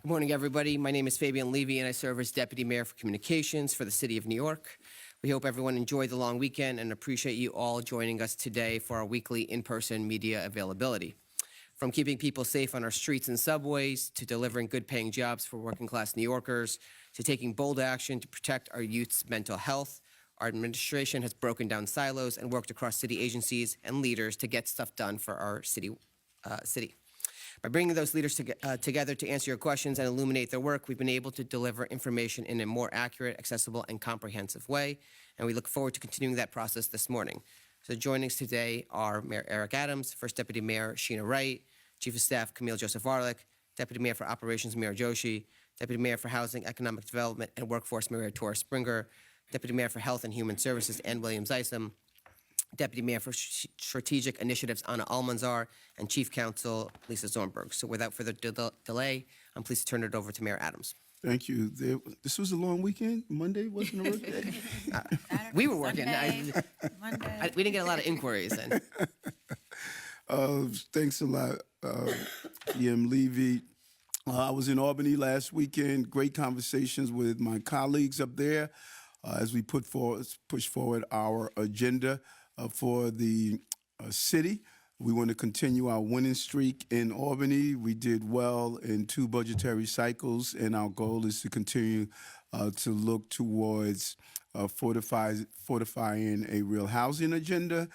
Good morning, everybody. My name is Fabian Levy, and I serve as Deputy Mayor for Communications for the City of New York. We hope everyone enjoyed the long weekend and appreciate you all joining us today for our weekly in-person media availability. From keeping people safe on our streets and subways, to delivering good-paying jobs for working-class New Yorkers, to taking bold action to protect our youth's mental health, our administration has broken down silos and worked across city agencies and leaders to get stuff done for our city. By bringing those leaders together to answer your questions and illuminate their work, we've been able to deliver information in a more accurate, accessible, and comprehensive way, and we look forward to continuing that process this morning. So joining us today are Mayor Eric Adams, First Deputy Mayor Sheena Wright, Chief of Staff Camille Joseph Varlick, Deputy Mayor for Operations Mayor Joshi, Deputy Mayor for Housing, Economic Development, and Workforce Mayor Torres Springer, Deputy Mayor for Health and Human Services Ann Williams-Isom, Deputy Mayor for Strategic Initiatives Anna Almanzar, and Chief Counsel Lisa Zornberg. So without further delay, I'm pleased to turn it over to Mayor Adams. Thank you. This was a long weekend. Monday wasn't a work day. We were working. Monday. We didn't get a lot of inquiries in. Thanks a lot, E.M. Levy. I was in Albany last weekend. Great conversations with my colleagues up there as we push forward our agenda for the city. We want to continue our winning streak in Albany. We did well in 2 budgetary cycles, and our goal is to continue to look towards fortifying a real housing agenda,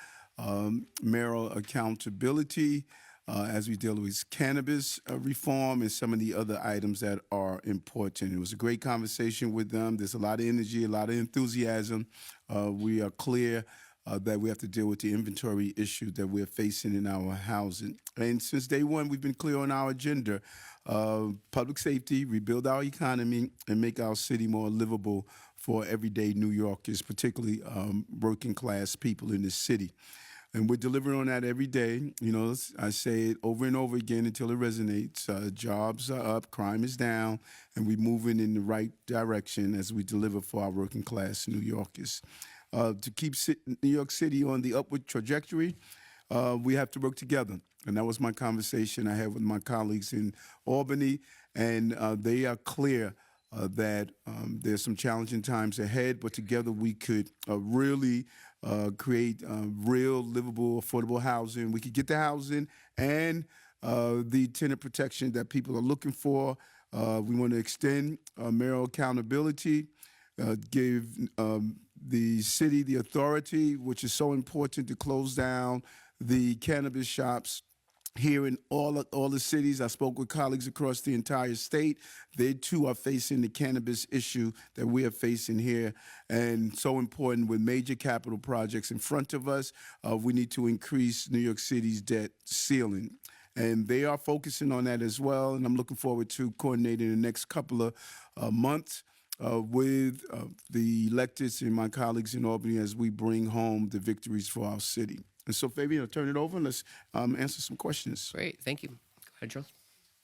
mayoral accountability as we deal with cannabis reform and some of the other items that are important. It was a great conversation with them. There's a lot of energy, a lot of enthusiasm. We are clear that we have to deal with the inventory issue that we're facing in our housing. And since day one, we've been clear on our agenda. Public safety, rebuild our economy, and make our city more livable for everyday New Yorkers, particularly working class people in this city. And we're delivering on that every day. You know, I say it over and over again until it resonates. Jobs are up, crime is down, and we're moving in the right direction as we deliver for our working class New Yorkers. To keep New York City on the upward trajectory, we have to work together. And that was my conversation I had with my colleagues in Albany, and they are clear that there's some challenging times ahead, but together we could really create real, livable, affordable housing. We could get the housing and the tenant protection that people are looking for. We want to extend mayoral accountability, give the city the authority, which is so important, to close down the cannabis shops here in all the cities. I spoke with colleagues across the entire state. They, too, are facing the cannabis issue that we are facing here. And so important with major capital projects in front of us, we need to increase New York City's debt ceiling. And they are focusing on that as well. And I'm looking forward to coordinating the next couple of months with the electeds and my colleagues in Albany as we bring home the victories for our city. And so, Fabian, I'll turn it over and let's answer some questions. Great, thank you. Go ahead, Joe.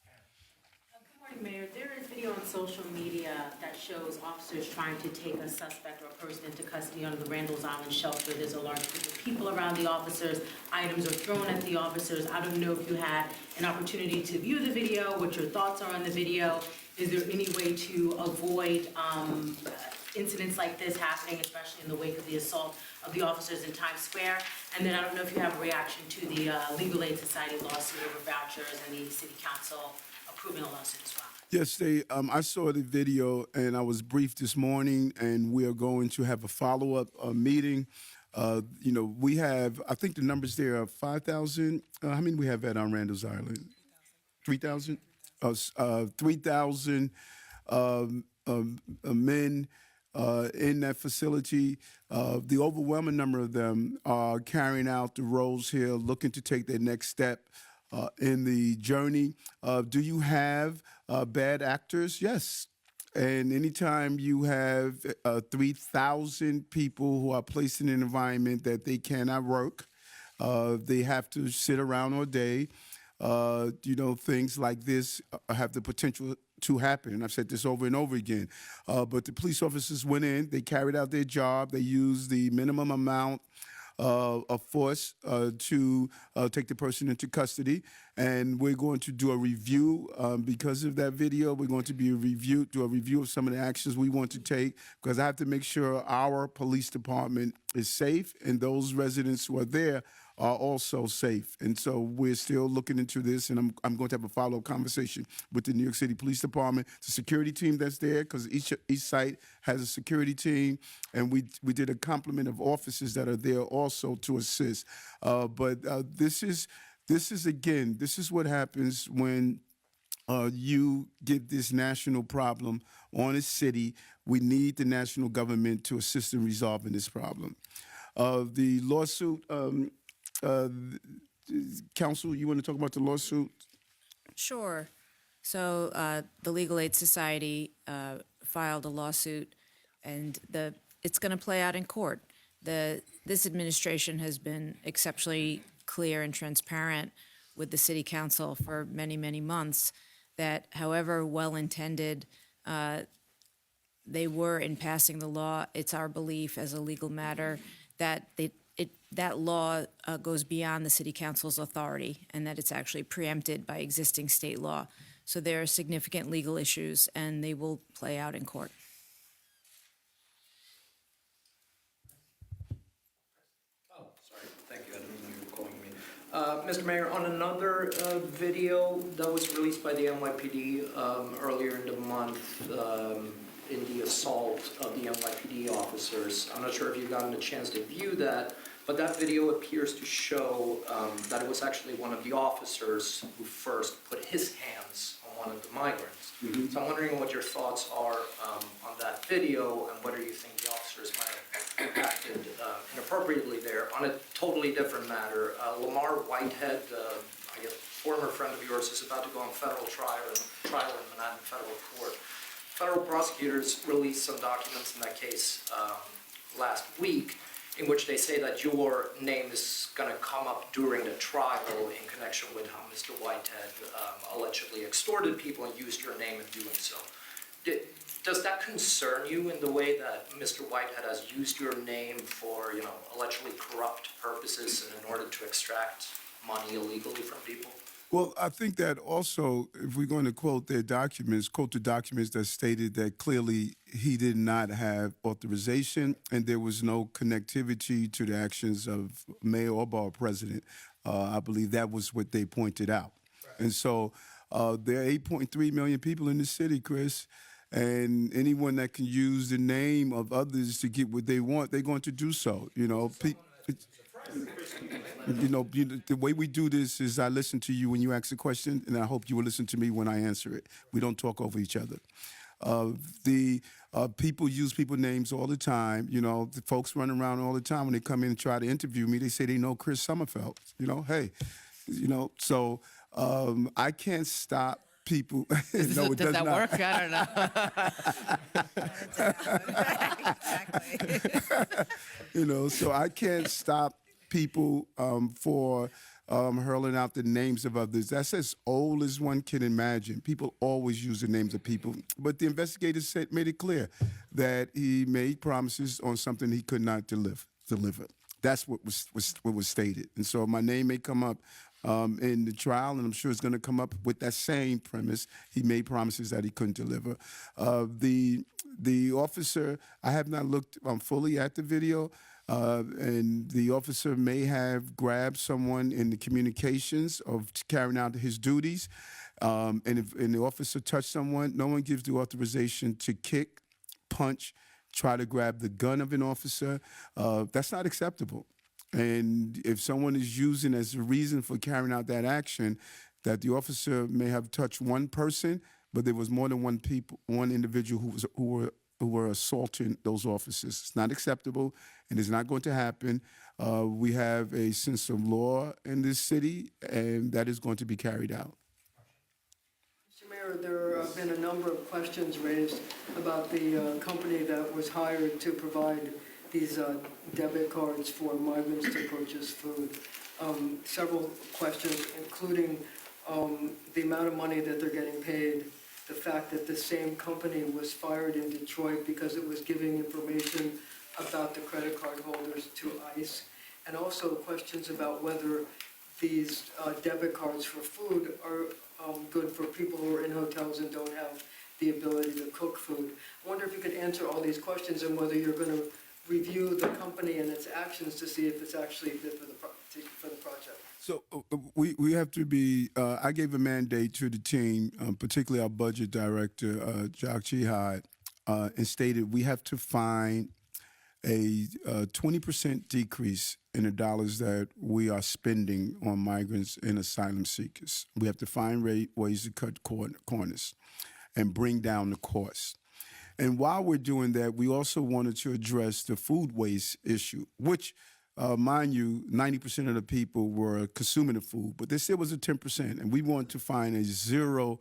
Good morning, Mayor. There is video on social media that shows officers trying to take a suspect or a person into custody under the Randall's Island shelter. There's a large group of people around the officers. Items are thrown at the officers. I don't know if you had an opportunity to view the video, what your thoughts are on the video. Is there any way to avoid incidents like this happening, especially in the wake of the assault of the officers in Times Square? And then I don't know if you have a reaction to the Legal Aid Society lawsuit over vouchers and the City Council approving a lawsuit as well. Yes, I saw the video and I was briefed this morning, and we are going to have a follow-up meeting. You know, we have, I think the numbers there are 5,000. How many we have at on Randall's Island? 3,000? 3,000 men in that facility. The overwhelming number of them are carrying out the roles here, looking to take their next step in the journey. Do you have bad actors? Yes. And anytime you have 3,000 people who are placed in an environment that they cannot work, they have to sit around all day. You know, things like this have the potential to happen. And I've said this over and over again. But the police officers went in, they carried out their job, they used the minimum amount of force to take the person into custody. And we're going to do a review because of that video. We're going to do a review of some of the actions we want to take, because I have to make sure our police department is safe and those residents who are there are also safe. And so we're still looking into this, and I'm going to have a follow-up conversation with the New York City Police Department, the security team that's there, because each site has a security team, and we did a complement of officers that are there also to assist. But this is what happens when you get this national problem on a city. We need the national government to assist in resolving this problem. The lawsuit, counsel, you want to talk about the lawsuit? Sure. So the Legal Aid Society filed a lawsuit, and it's going to play out in court. This administration has been exceptionally clear and transparent with the City Council for many, many months that, however well-intended they were in passing the law, it's our belief as a legal matter that that law goes beyond the City Council's authority, and that it's actually preempted by existing state law. So there are significant legal issues, and they will play out in court. Oh, sorry. Thank you. I didn't know you were calling me. Mr. Mayor, on another video that was released by the NYPD earlier in the month, in the assault of the NYPD officers, I'm not sure if you've gotten a chance to view that, but that video appears to show that it was actually one of the officers who first put his hands on one of the migrants. Mm-hmm. So I'm wondering what your thoughts are on that video, and whether you think the officers might have acted inappropriately there. On a totally different matter, Lamar Whitehead, I guess former friend of yours, is about to go on federal trial in Manhattan Federal Court. Federal prosecutors released some documents in that case last week, in which they say that your name is going to come up during the trial in connection with how Mr. Whitehead allegedly extorted people and used your name in doing so. Does that concern you in the way that Mr. Whitehead has used your name for, allegedly corrupt purposes and in order to extract money illegally from people? Well, I think that also, if we're going to quote the documents that stated that clearly he did not have authorization and there was no connectivity to the actions of mayor or borough president. I believe that was what they pointed out. Right. And so there are 8.3 million people in the city, Chris, and anyone that can use the name of others to get what they want, they're going to do so. The way we do this is I listen to you when you ask a question, and I hope you will listen to me when I answer it. We don't talk over each other. People use people's names all the time. The folks run around all the time when they come in and try to interview me. They say they know Chris Sommerfeld. So I can't stop people. No, it does that not work? I don't know. So I can't stop people for hurling out the names of others. That's as old as one can imagine. People always use the names of people. But the investigators made it clear that he made promises on something he could not deliver. That's what was stated. And so my name may come up in the trial, and I'm sure it's going to come up with that same premise. He made promises that he couldn't deliver. The officer, I have not looked fully at the video, and the officer may have grabbed someone in the communications of carrying out his duties. And if the officer touched someone, no one gives the authorization to kick, punch, try to grab the gun of an officer. That's not acceptable. And if someone is using as a reason for carrying out that action, that the officer may have touched one person, but there was more than one individual who were assaulting those officers. It's not acceptable, and it's not going to happen. We have a sense of law in this city, and that is going to be carried out. Mr. Mayor, there have been a number of questions raised about the company that was hired to provide these debit cards for migrants to purchase food. Several questions, including the amount of money that they're getting paid, the fact that the same company was fired in Detroit because it was giving information about the credit card holders to ICE, and also questions about whether these debit cards for food are good for people who are in hotels and don't have the ability to cook food. I wonder if you could answer all these questions and whether you're going to review the company and its actions to see if it's actually fit for the project. So we have to be. I gave a mandate to the team, particularly our budget director, Jack Chihad, and stated we have to find a 20% decrease in the dollars that we are spending on migrants and asylum seekers. We have to find ways to cut corners and bring down the cost. And while we're doing that, we also wanted to address the food waste issue, which, mind you, 90% of the people were consuming the food, but there still was a 10%, and we want to find a zero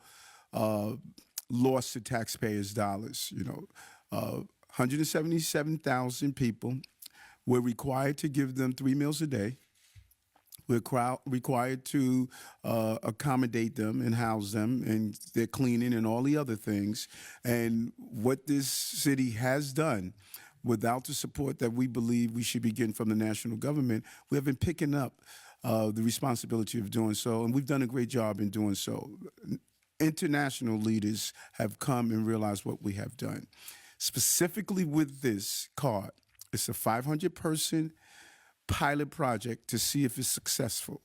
loss to taxpayers' dollars. 177,000 people. We're required to give them 3 meals a day. We're required to accommodate them and house them and their cleaning and all the other things. And what this city has done, without the support that we believe we should be getting from the national government, we have been picking up the responsibility of doing so, and we've done a great job in doing so. International leaders have come and realized what we have done. Specifically with this card, it's a 500-person pilot project to see if it's successful.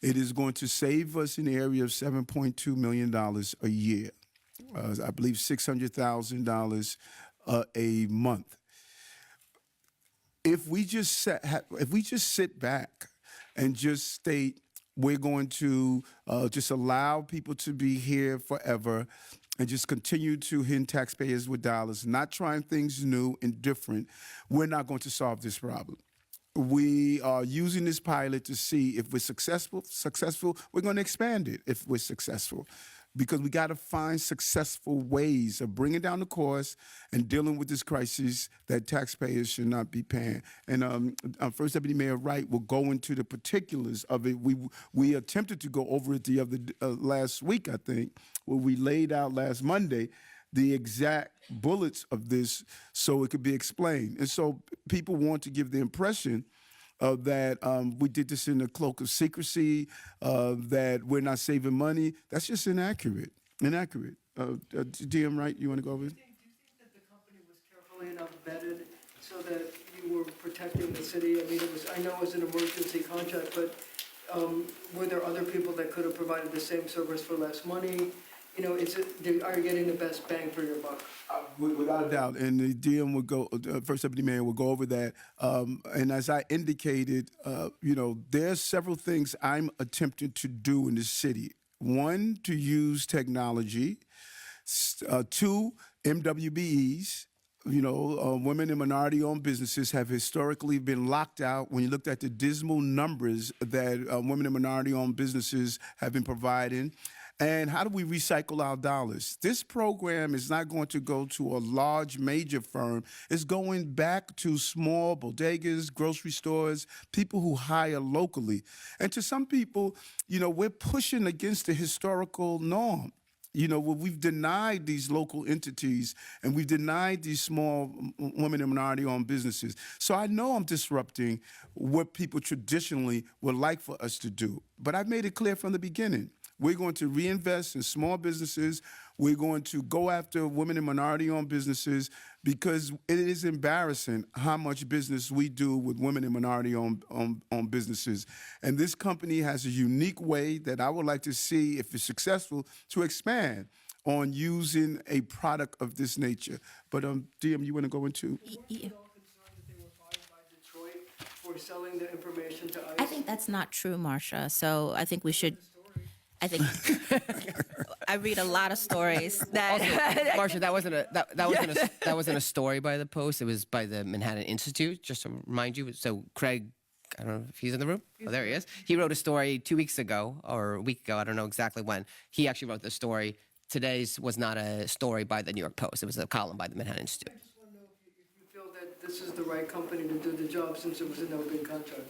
It is going to save us in the area of $7.2 million a year. I believe $600,000 a month. If we just sit back and just state we're going to just allow people to be here forever and just continue to hit taxpayers with dollars, not trying things new and different, we're not going to solve this problem. We are using this pilot to see if we're successful, we're going to expand it if we're successful. Because we got to find successful ways of bringing down the cost and dealing with this crisis that taxpayers should not be paying. And First Deputy Mayor Wright will go into the particulars of it. We attempted to go over it the other last week, I think, where we laid out last Monday the exact bullets of this so it could be explained. And so people want to give the impression that we did this in a cloak of secrecy, that we're not saving money. That's just inaccurate. DM Wright, you want to go over it? Do you think that the company was carefully enough vetted so that you were protecting the city? I mean, I know it was an emergency contract, but were there other people that could have provided the same service for less money? Are you getting the best bang for your buck? Without a doubt, and the DM would go, First Deputy Mayor will go over that. And as I indicated, there's several things I'm attempting to do in this city. One, to use technology. Two, MWBEs. Women and minority-owned businesses have historically been locked out. When you looked at the dismal numbers that women and minority-owned businesses have been providing. And how do we recycle our dollars? This program is not going to go to a large major firm. It's going back to small bodegas, grocery stores, people who hire locally. And to some people, we're pushing against the historical norm. We've denied these local entities and we've denied these small women and minority-owned businesses. So I know I'm disrupting what people traditionally would like for us to do. But I've made it clear from the beginning. We're going to reinvest in small businesses. We're going to go after women and minority-owned businesses because it is embarrassing how much business we do with women and minority-owned businesses. And this company has a unique way that I would like to see, if it's successful, to expand on using a product of this nature. But DM, you want to go into? Yeah. Detroit for selling the information to ICE? I think that's not true, Marcia. So I think we should. I read a lot of stories that. Marsha, that wasn't a story by the Post. It was by the Manhattan Institute. Just to remind you. So Craig, I don't know if he's in the room. Oh, there he is. He wrote a story 2 weeks ago or a week ago. I don't know exactly when. He actually wrote the story. Today's was not a story by the New York Post. It was a column by the Manhattan Institute. I just want to know if you feel that this is the right company to do the job since it was a no-bid contract.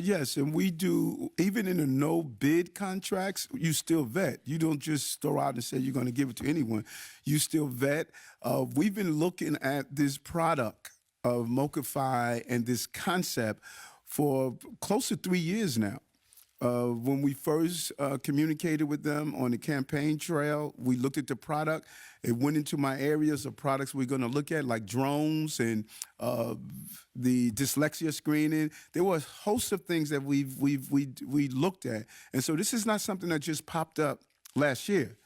Yes, and we do, even in the no-bid contracts, you still vet. You don't just throw out and say you're going to give it to anyone. You still vet. We've been looking at this product of Mochify and this concept for close to 3 years now. When we first communicated with them on the campaign trail, we looked at the product. It went into my areas of products we're going to look at, like drones and the dyslexia screening. There were a host of things that we looked at, and so this is not something that just popped up last year.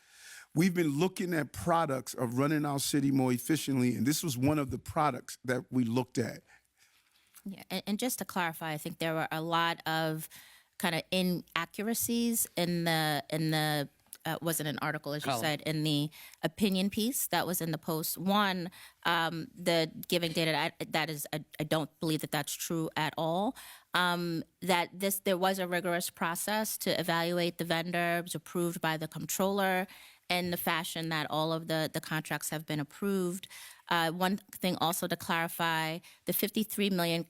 We've been looking at products of running our city more efficiently, and this was one of the products that we looked at. Yeah, and just to clarify, I think there were a lot of kind of inaccuracies in the wasn't an article, as you said, in the opinion piece that was in the post. One, the giving data, I don't believe that that's true at all. There was a rigorous process to evaluate the vendor. It was approved by the comptroller in the fashion that all of the contracts have been approved. One thing also to clarify, the $53 million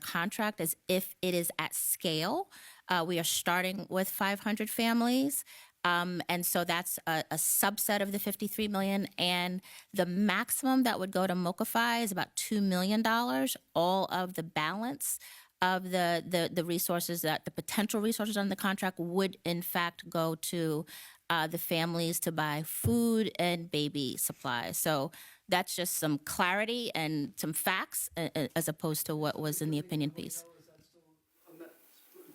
contract is if it is at scale. We are starting with 500 families. And so that's a subset of the $53 million. And the maximum that would go to Mokify is about $2 million. All of the balance of the resources, that the potential resources on the contract would in fact go to the families to buy food and baby supplies. So that's just some clarity and some facts as opposed to what was in the opinion piece.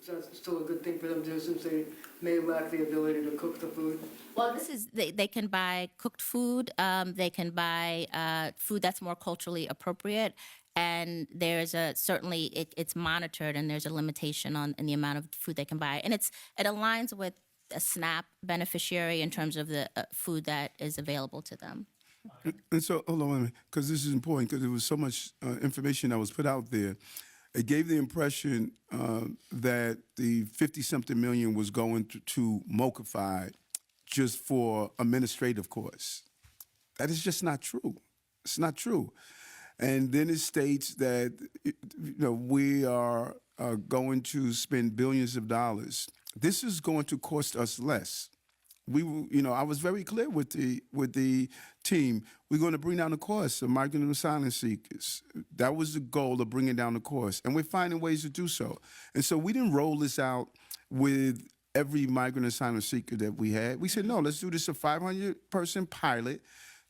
That's still a good thing for them to do, since they may lack the ability to cook the food? Well, this is, they can buy cooked food, they can buy food that's more culturally appropriate, and there's certainly it's monitored, and there's a limitation in the amount of food they can buy. And it aligns with a SNAP beneficiary in terms of the food that is available to them. And so, hold on a minute, because this is important, because there was so much information that was put out there. It gave the impression that the 50-something million was going to Mokify just for administrative costs. That is just not true. It's not true. And then it states that we are going to spend billions of dollars. This is going to cost us less. I was very clear with the team. We're going to bring down the cost of migrant and asylum seekers. That was the goal of bringing down the cost, and we're finding ways to do so. And so we didn't roll this out with every migrant and asylum seeker that we had. We said, no, let's do this a 500-person pilot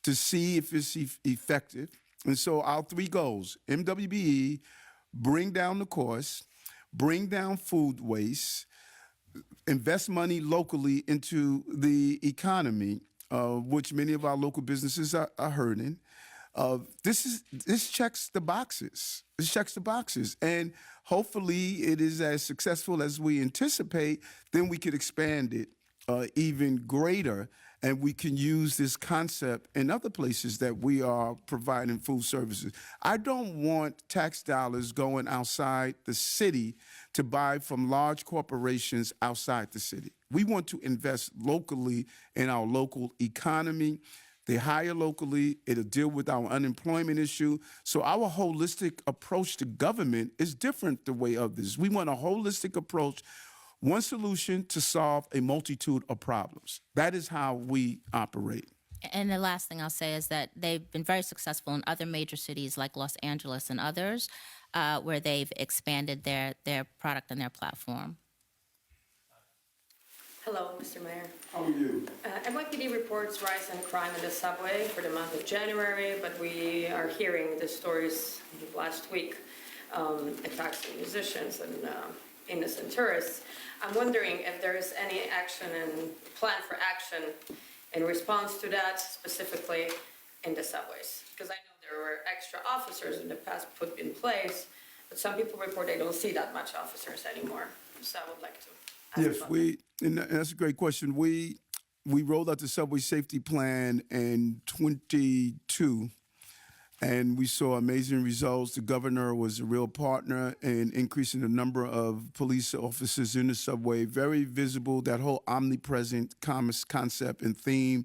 to see if it's effective. And so our three goals: MWBE, bring down the cost, bring down food waste, invest money locally into the economy, which many of our local businesses are hurting. This checks the boxes. This checks the boxes. And hopefully it is as successful as we anticipate. Then we could expand it even greater, and we can use this concept in other places that we are providing food services. I don't want tax dollars going outside the city to buy from large corporations outside the city. We want to invest locally in our local economy. They hire locally. It'll deal with our unemployment issue. So our holistic approach to government is different the way others. We want a holistic approach, one solution to solve a multitude of problems. That is how we operate. And the last thing I'll say is that they've been very successful in other major cities like Los Angeles and others, where they've expanded their product and their platform. Hello, Mr. Mayor. How are you? NYPD reports rise in crime in the subway for the month of January, but we are hearing the stories last week, attacks on musicians and innocent tourists. I'm wondering if there is any action and plan for action in response to that, specifically in the subways. Because I know there were extra officers in the past put in place, but some people report they don't see that much officers anymore. So I would like to ask Yes, about that. and that's a great question. We rolled out the subway safety plan in 22, and we saw amazing results. The governor was a real partner in increasing the number of police officers in the subway. Very visible, that whole omnipresent concept and theme,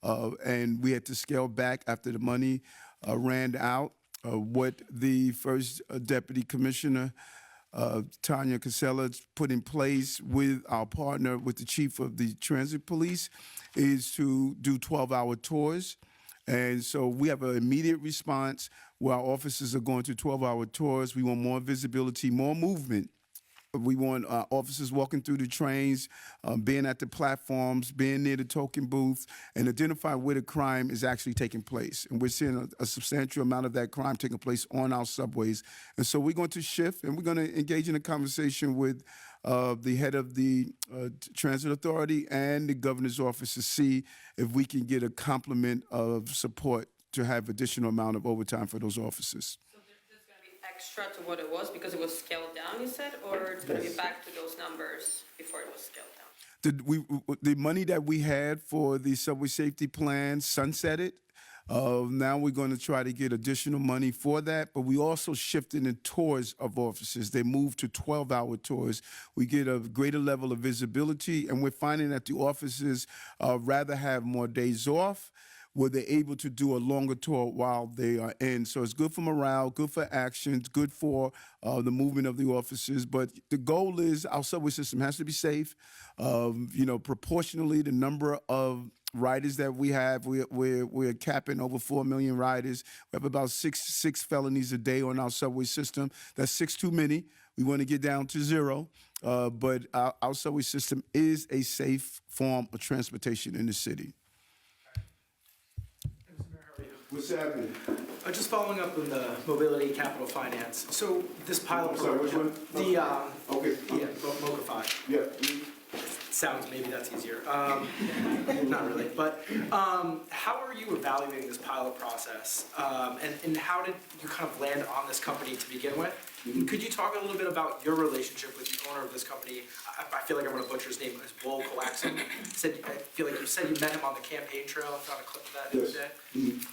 and we had to scale back after the money ran out. What the first deputy commissioner, Tanya Casella, put in place with our partner, with the chief of the transit police, is to do 12-hour tours And so we have an immediate response where our officers are going to 12-hour tours. We want more visibility, more movement. We want officers walking through the trains, being at the platforms, being near the token booths, and identify where the crime is actually taking place. And we're seeing a substantial amount of that crime taking place on our subways. And so we're going to shift, and we're going to engage in a conversation with the head of the Transit Authority and the governor's office to see if we can get a complement of support to have additional amount of overtime for those officers. Extra to what it was because it was scaled down, you said, or it's going to be back to those numbers before it was scaled down? The money that we had for the subway safety plan sunsetted. Now we're going to try to get additional money for that, but we also shifted in tours of officers. They moved to 12-hour tours. We get a greater level of visibility, and we're finding that the officers rather have more days off, where they're able to do a longer tour while they are in. So it's good for morale, good for actions, good for the movement of the officers. But the goal is our subway system has to be safe. Proportionally, the number of riders that we have, we're capping over 4 million riders. We have about six felonies a day on our subway system. That's 6 too many. We want to get down to 0. But our subway system is a safe form of transportation in the city. What's happening? Just following up on the mobility capital finance. So this pilot program, which one? the Okay. yeah, MOCA-FI. Yeah. Sounds maybe that's easier. Not really, but how are you evaluating this pilot process, and how did you kind of land on this company to begin with? Could you talk a little bit about your relationship with the owner of this company? I feel like I'm going to butcher his name. It's Bull Coaxum. I feel like you said you met him on the campaign trail. I found a clip of that the other day.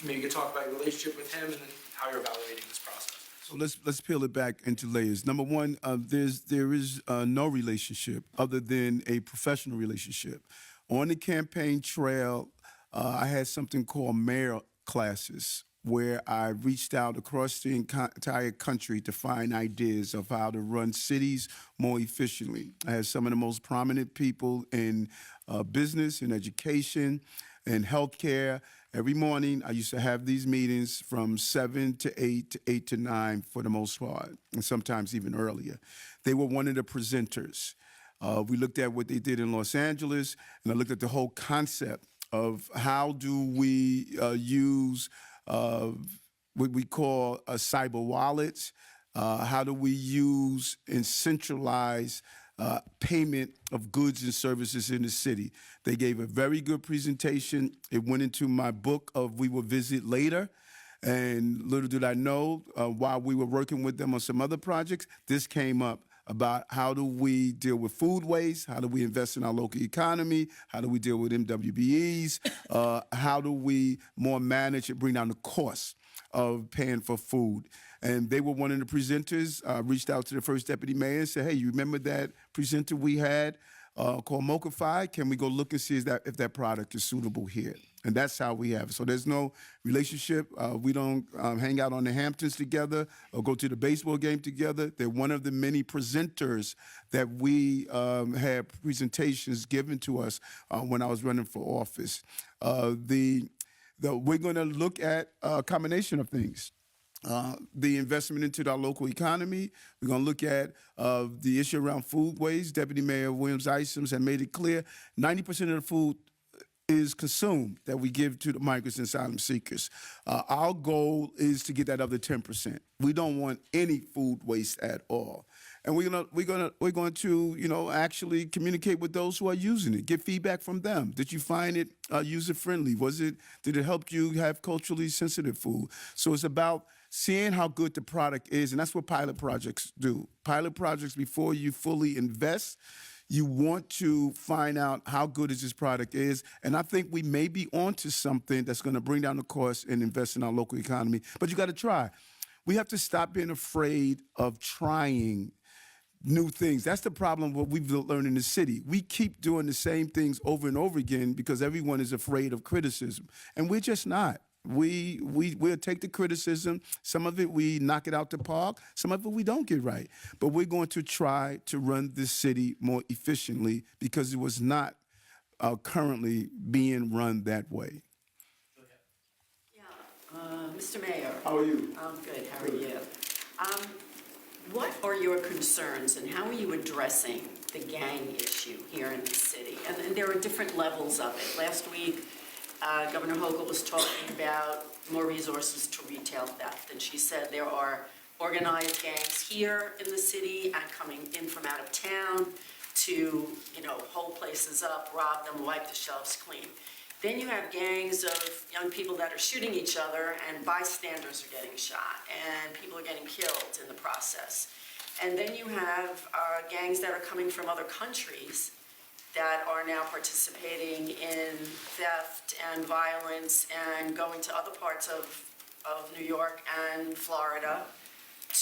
Maybe you could talk about your relationship with him and then how you're evaluating this process. So let's peel it back into layers. Number one, there is no relationship other than a professional relationship. On the campaign trail, I had something called mayor classes, where I reached out across the entire country to find ideas of how to run cities more efficiently. I had some of the most prominent people in business and education and healthcare. Every morning, I used to have these meetings from 7 to 8 to 8 to 9 for the most part, and sometimes even earlier. They were one of the presenters. We looked at what they did in Los Angeles, and I looked at the whole concept of how do we use what we call cyber wallets. How do we use and centralize payment of goods and services in the city? They gave a very good presentation. It went into my book of We Will Visit Later. And little did I know, while we were working with them on some other projects, this came up about how do we deal with food waste, how do we invest in our local economy, how do we deal with MWBEs, how do we more manage and bring down the cost of paying for food. And they were one of the presenters. Reached out to the first deputy mayor and said, hey, you remember that presenter we had called MOCA-FI? Can we go look and see if that product is suitable here? And that's how we have it. So there's no relationship. We don't hang out on the Hamptons together or go to the baseball game together. They're one of the many presenters that we had presentations given to us when I was running for office. We're going to look at a combination of things. The investment into our local economy. We're going to look at the issue around food waste. Deputy Mayor Williams-Isom had made it clear 90% of the food is consumed that we give to the migrants and asylum seekers. Our goal is to get that other 10%. We don't want any food waste at all. And we're going to actually communicate with those who are using it, get feedback from them. Did you find it user friendly? Did it help you have culturally sensitive food? So it's about seeing how good the product is, and that's what pilot projects do. Pilot projects, before you fully invest, you want to find out how good this product is. And I think we may be onto something that's going to bring down the cost and invest in our local economy. But you got to try. We have to stop being afraid of trying new things. That's the problem what we've learned in the city. We keep doing the same things over and over again because everyone is afraid of criticism. And we're just not. We'll take the criticism. Some of it we knock it out the park. Some of it we don't get right. But we're going to try to run this city more efficiently because it was not currently being run that way. Mr. Mayor. How are you? I'm good, how are you? What are your concerns and how are you addressing the gang issue here in the city? And there are different levels of it. Last week, Governor Hochul was talking about more resources to retail theft. And she said there are organized gangs here in the city and coming in from out of town to, hold places up, rob them, wipe the shelves clean. Then you have gangs of young people that are shooting each other and bystanders are getting shot and people are getting killed in the process. And then you have gangs that are coming from other countries that are now participating in theft and violence and going to other parts of New York and Florida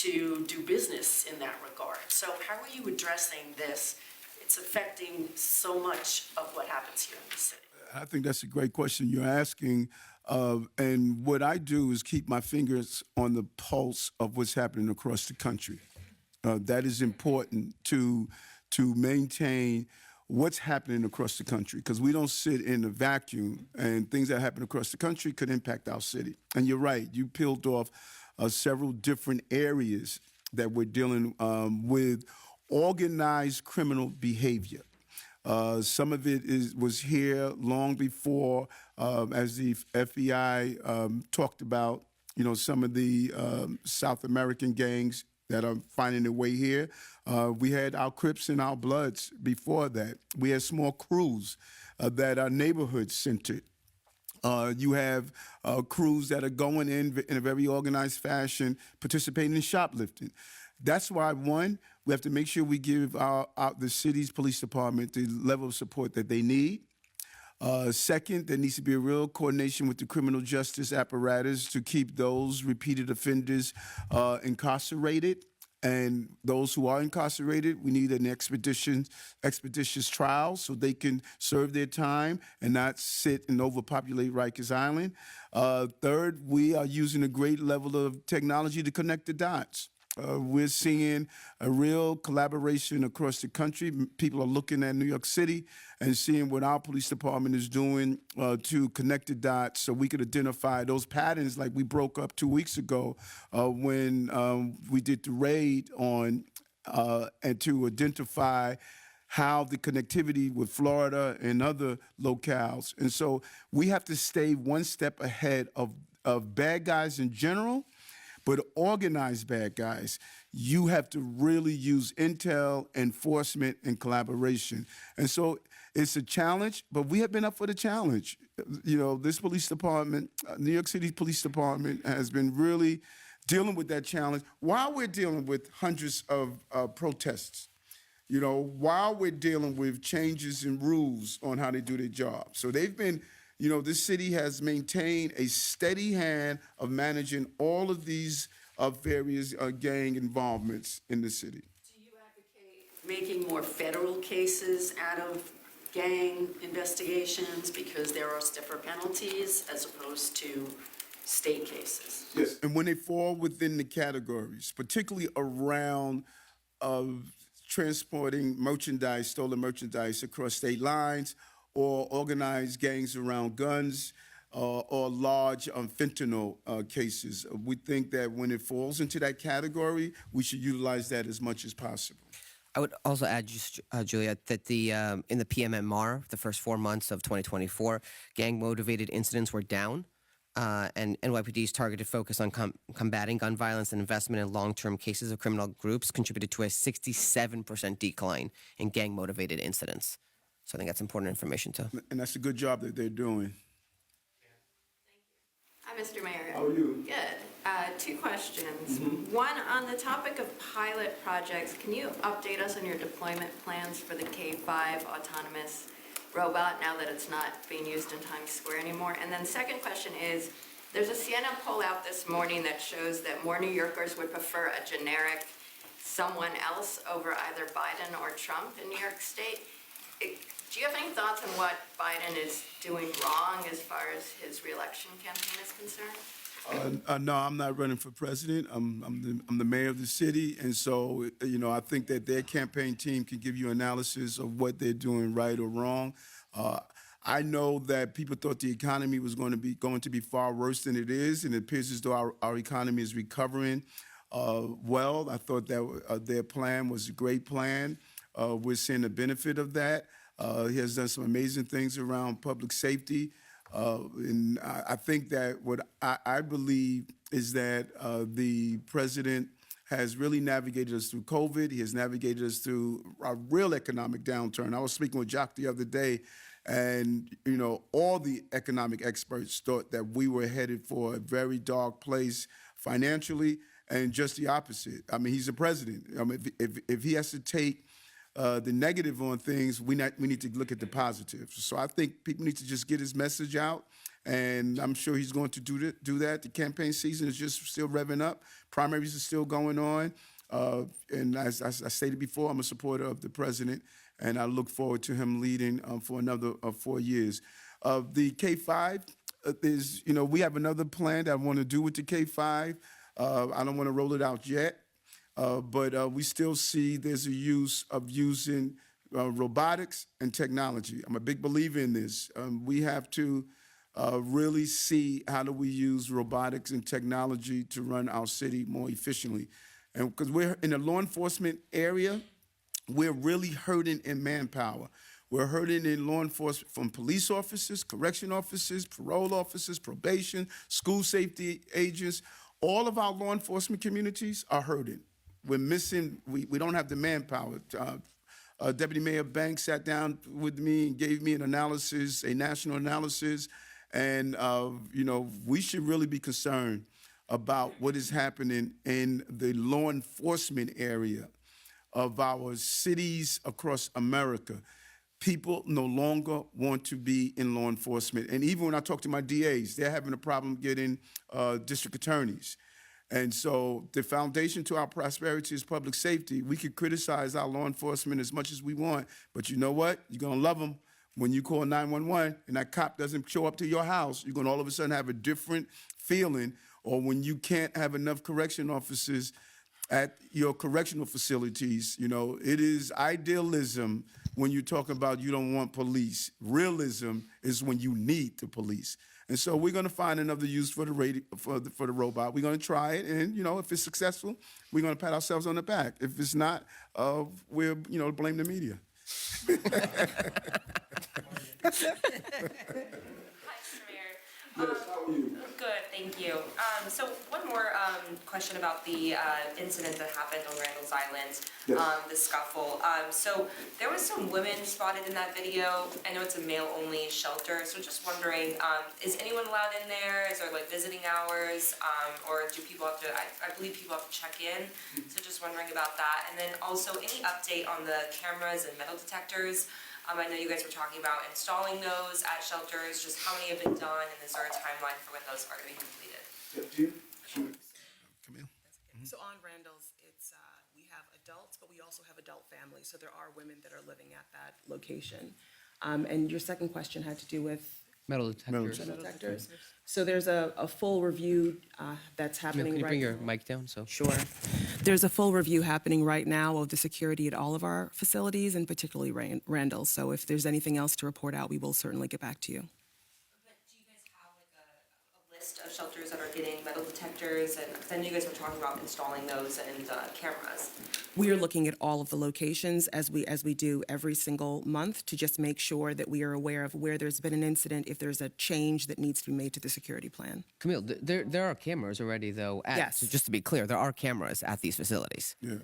to do business in that regard. So how are you addressing this? It's affecting so much of what happens here in the city. I think that's a great question you're asking. And what I do is keep my fingers on the pulse of what's happening across the country. That is important to maintain what's happening across the country, because we don't sit in a vacuum, and things that happen across the country could impact our city. And you're right, you peeled off several different areas that we're dealing with organized criminal behavior. Some of it was here long before, as the FBI talked about, some of the South American gangs that are finding their way here. We had our Crips and our Bloods before that. We had small crews that are neighborhood centered. You have crews that are going in a very organized fashion, participating in shoplifting. That's why, one, we have to make sure we give the city's police department the level of support that they need. Second, there needs to be a real coordination with the criminal justice apparatus to keep those repeated offenders incarcerated. And those who are incarcerated, we need an expeditious trial so they can serve their time and not sit and overpopulate Rikers Island. Third, we are using a great level of technology to connect the dots. We're seeing a real collaboration across the country. People are looking at New York City and seeing what our police department is doing to connect the dots so we could identify those patterns like we broke up 2 weeks ago when we did the raid on and to identify how the connectivity with Florida and other locales. And so we have to stay one step ahead of bad guys in general. But organized bad guys, you have to really use intel, enforcement, and collaboration. And so it's a challenge, but we have been up for the challenge. This police department, New York City Police Department, has been really dealing with that challenge while we're dealing with hundreds of protests. While we're dealing with changes in rules on how they do their job. So they've been this city has maintained a steady hand of managing all of these various gang involvements in the city. Do you advocate making more federal cases out of gang investigations because there are stiffer penalties as opposed to state cases? Yes, and when they fall within the categories, particularly around transporting stolen merchandise across state lines, or organized gangs around guns, or large fentanyl cases. We think that when it falls into that category, we should utilize that as much as possible. I would also add, Juliet, that in the PMMR, the first 4 months of 2024, gang-motivated incidents were down, and NYPD's targeted focus on combating gun violence and investment in long-term cases of criminal groups contributed to a 67% decline in gang-motivated incidents. So I think that's important information too. And that's a good job that they're doing. Hi, Mr. Mayor. How are you? Good. 2 questions. One, on the topic of pilot projects, can you update us on your deployment plans for the K5 autonomous robot now that it's not being used in Times Square anymore? And then second question is, there's a CNN poll out this morning that shows that more New Yorkers would prefer a generic someone else over either Biden or Trump in New York State. Do you have any thoughts on what Biden is doing wrong as far as his reelection campaign is concerned? No, I'm not running for president. I'm the mayor of the city, and so I think that their campaign team can give you analysis of what they're doing right or wrong. I know that people thought the economy was going to be far worse than it is, and it appears as though our economy is recovering well. I thought that their plan was a great plan. We're seeing the benefit of that. He has done some amazing things around public safety. And I think that what I believe is that the president has really navigated us through COVID. He has navigated us through a real economic downturn. I was speaking with Jock the other day, and all the economic experts thought that we were headed for a very dark place financially, and just the opposite. I mean, he's the president. I mean, if he has to take the negative on things, we need to look at the positive. So I think people need to just get his message out, and I'm sure he's going to do that. The campaign season is just still revving up. Primaries are still going on. And as I stated before, I'm a supporter of the president, and I look forward to him leading for another 4 years. The K-5 is, we have another plan that I want to do with the K-5. I don't want to roll it out yet. But we still see there's a use of using robotics and technology. I'm a big believer in this. We have to really see how do we use robotics and technology to run our city more efficiently. And because we're in the law enforcement area, we're really hurting in manpower. We're hurting in law enforcement from police officers, correction officers, parole officers, probation, school safety agents. All of our law enforcement communities are hurting. We're missing, we don't have the manpower. Deputy Mayor Banks sat down with me and gave me an analysis, a national analysis, and we should really be concerned about what is happening in the law enforcement area of our cities across America. People no longer want to be in law enforcement. And even when I talk to my DAs, they're having a problem getting district attorneys. And so the foundation to our prosperity is public safety. We could criticize our law enforcement as much as we want, but you know what? You're going to love them when you call 911 and that cop doesn't show up to your house. You're going to all of a sudden have a different feeling. Or when you can't have enough correction officers at your correctional facilities, it is idealism when you talk about you don't want police. Realism is when you need the police. And so we're going to find another use for the robot. We're going to try it, and if it's successful, we're going to pat ourselves on the back. If it's not, we'll blame the media. Hi, Mr. Mayor. Yes, how are you? Good, thank you. So one more question about the incident that happened on Randall's Island, Yes. the scuffle. So there was some women spotted in that video. I know it's a male-only shelter, so just wondering, is anyone allowed in there? Is there visiting hours? Or do people have to, I believe people have to check in, so just wondering about that. And then also any update on the cameras and metal detectors? I know you guys were talking about installing those at shelters, just how many have been done, and is there a timeline for when those are to be completed? So on Randall's, it's, we have adults, but we also have adult families, so there are women that are living at that location. And your second question had to do with Metal detectors. metal detectors. So there's a full review that's happening Can you right bring now. your mic down? So Sure. There's a full review happening right now of the security at all of our facilities, and particularly Randall. So if there's anything else to report out, we will certainly get back to you. But do you guys have a list of shelters that are getting metal detectors? And 'cause I know you guys were talking about installing those and cameras. We are looking at all of the locations as we do every single month to just make sure that we are aware of where there's been an incident, if there's a change that needs to be made to the security plan. Camille, there are cameras already though. Yes. So just to be clear, there are cameras at these facilities. Yeah.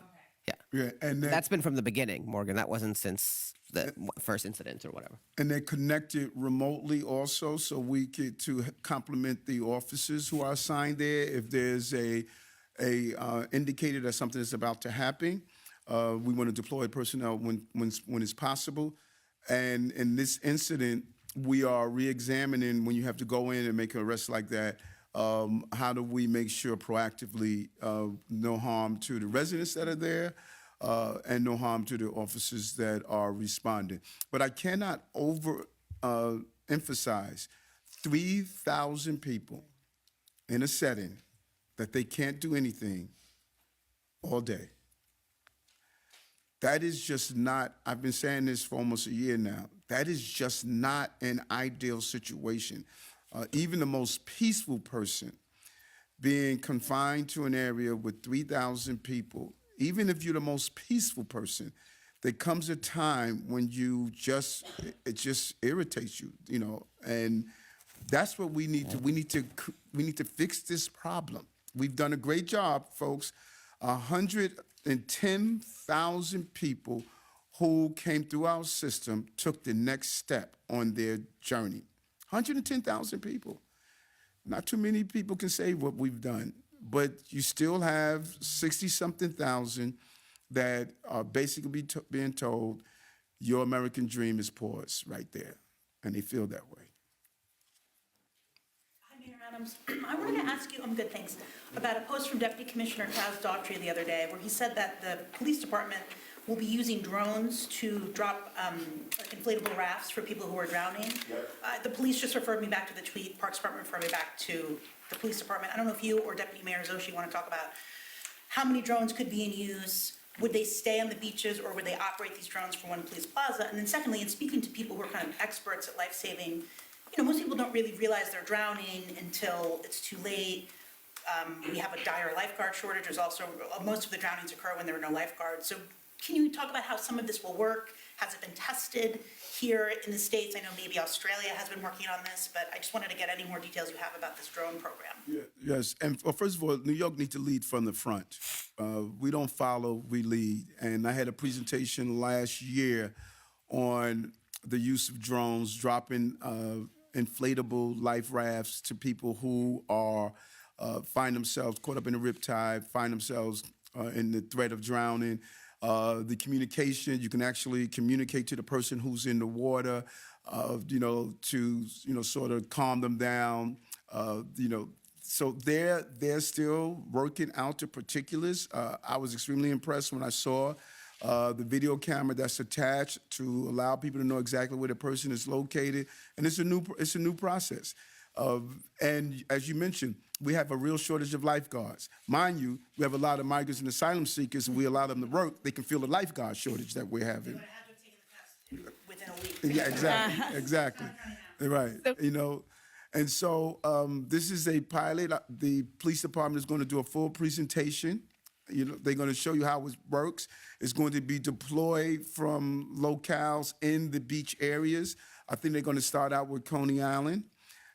Yeah. Yeah, and That's been from the beginning, Morgan. That wasn't since the first incident or whatever. they're connected remotely also, so we get to complement the officers who are assigned there. If there's a indicator that something is about to happen, we want to deploy personnel when it's possible. And in this incident, we are re-examining when you have to go in and make an arrest like that. How do we make sure proactively no harm to the residents that are there and no harm to the officers that are responding? But I cannot emphasize 3,000 people in a setting that they can't do anything all day. That is just not, I've been saying this for almost a year now, that is just not an ideal situation. Even the most peaceful person being confined to an area with 3,000 people, even if you're the most peaceful person, there comes a time when it just irritates you, you know, and that's what we need to, we need to fix this problem. We've done a great job, folks. 110,000 people who came through our system took the next step on their journey. 110,000 people. Not too many people can say what we've done, but you still have 60-something thousand that are basically being told your American dream is paused right there, and they feel that way. Hi, Mayor Adams. I wanted to ask you, good, thanks, about a post from Deputy Commissioner Klaus Daughtry the other day where he said that the police department will be using drones to drop like inflatable rafts for people who are drowning. Yep. The police just referred me back to the tweet, Parks Department referred me back to the police department. I don't know if you or Deputy Mayor Zoshi want to talk about how many drones could be in use. Would they stay on the beaches or would they operate these drones for One Police Plaza? And then secondly, in speaking to people who are kind of experts at life-saving, you know, most people don't really realize they're drowning until it's too late. We have a dire lifeguard shortage. There's also, most of the drownings occur when there are no lifeguards. So can you talk about how some of this will work? Has it been tested here in the States? I know maybe Australia has been working on this, but I just wanted to get any more details you have about this drone program. Yeah, yes, and first of all, New York needs to lead from the front. We don't follow, we lead. And I had a presentation last year on the use of drones, dropping inflatable life rafts to people who are find themselves caught up in a riptide, find themselves in the threat of drowning. The communication, you can actually communicate to the person who's in the water, you know, to, you know, sort of calm them down, you know. So they're still working out the particulars. I was extremely impressed when I saw the video camera that's attached to allow people to know exactly where the person is located, and it's a new process. And as you mentioned, we have a real shortage of lifeguards. Mind you, we have a lot of migrants and asylum seekers, and we allow them to work. They can feel the lifeguard shortage that we're having. Within a week. Yeah, exactly. Right. You know, and so this is a pilot. The police department is going to do a full presentation. You know, they're going to show you how it works. It's going to be deployed from locales in the beach areas. I think they're going to start out with Coney Island,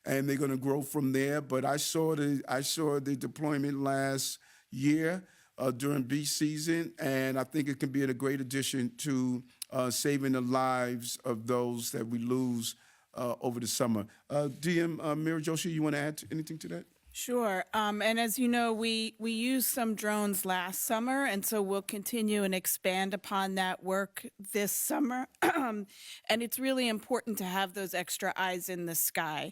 and they're going to grow from there. But I saw the deployment last year during beach season, and I think it can be a great addition to saving the lives of those that we lose over the summer. DM Mayor Joshi, you want to add anything to that? Sure. And as you know, we used some drones last summer, and so we'll continue and expand upon that work this summer. And it's really important to have those extra eyes in the sky.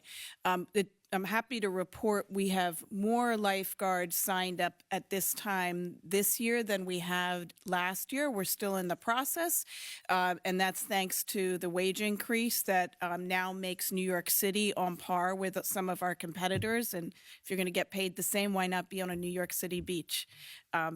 I'm happy to report we have more lifeguards signed up at this time this year than we had last year. We're still in the process, and that's thanks to the wage increase that now makes New York City on par with some of our competitors. And if you're going to get paid the same, why not be on a New York City beach?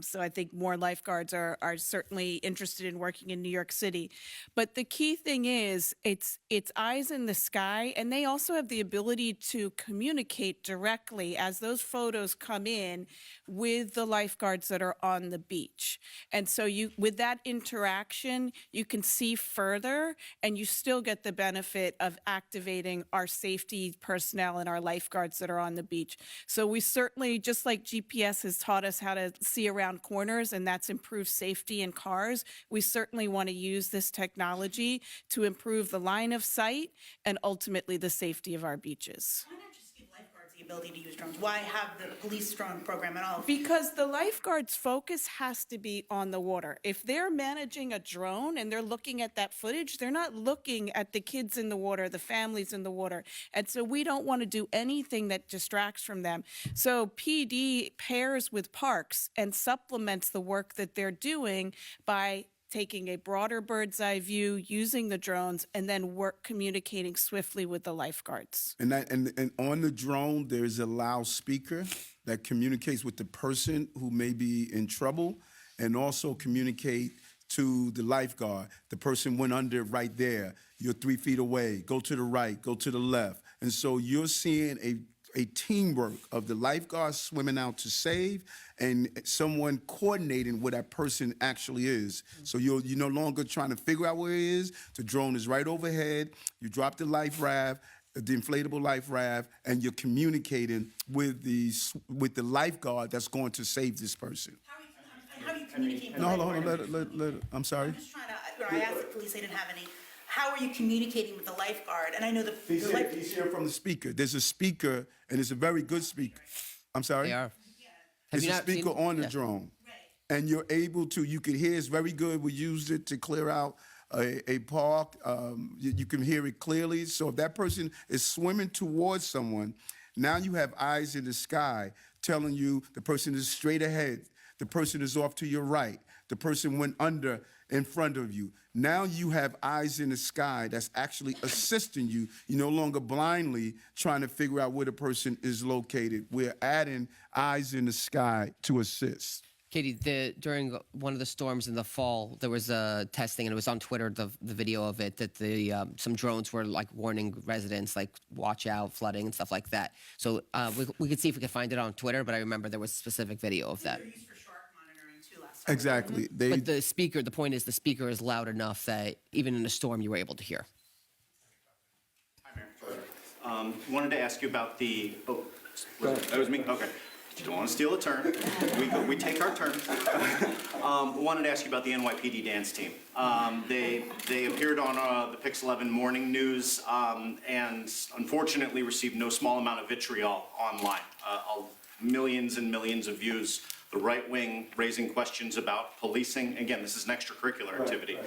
So I think more lifeguards are certainly interested in working in New York City. But the key thing is it's eyes in the sky, and they also have the ability to communicate directly as those photos come in with the lifeguards that are on the beach. And so with that interaction, you can see further, and you still get the benefit of activating our safety personnel and our lifeguards that are on the beach. So we certainly, just like GPS has taught us how to see around corners, and that's improved safety in cars, we certainly want to use this technology to improve the line of sight and ultimately the safety of our beaches. Why not just give lifeguards the ability to use drones? Why have the police drone program at all? Because the lifeguards' focus has to be on the water. If they're managing a drone and they're looking at that footage, they're not looking at the kids in the water, the families in the water. And so we don't want to do anything that distracts from them. So PD pairs with parks and supplements the work that they're doing by taking a broader bird's eye view, using the drones, and then communicating swiftly with the lifeguards. And on the drone, there's a loudspeaker that communicates with the person who may be in trouble, and also communicate to the lifeguard. The person went under right there. You're 3 feet away. Go to the right, go to the left. And so you're seeing a teamwork of the lifeguard swimming out to save and someone coordinating where that person actually is. So you're no longer trying to figure out where he is. The drone is right overhead. You drop the life raft, the inflatable life raft, and you're communicating with the lifeguard that's going to save this person. How are you communicating with No, the hold lifeguard? on, let I'm sorry. I'm just trying to, I asked the police, they didn't have any. How are you communicating with the lifeguard? And I know the He's here from the speaker. There's a speaker, and it's a very good speaker. I'm sorry? They are. Have There's you a not speaker seen- on the Yeah. drone. And you're able to, you can hear, it's very good. We used it to clear out a park. You can hear it clearly. So if that person is swimming towards someone, now you have eyes in the sky telling you the person is straight ahead. The person is off to your right. The person went under in front of you. Now you have eyes in the sky that's actually assisting you. You're no longer blindly trying to figure out where the person is located. We're adding eyes in the sky to assist. Katie, during one of the storms in the fall, there was a testing, and it was on Twitter, the video of it, that some drones were like warning residents, like watch out, flooding and stuff like that. So we could see if we could find it on Twitter, but I remember there was a specific video of that. They're used for shark monitoring too last summer. Exactly. But the point is the speaker is loud enough that even in a storm you were able to hear. Wanted to ask you about the, that was me? Okay. Don't want to steal a turn. We take our turn. Wanted to ask you about the NYPD dance team. They appeared on the Pix 11 morning news and unfortunately received no small amount of vitriol online. Millions and millions of views. The right wing raising questions about policing. Again, this is an extracurricular activity.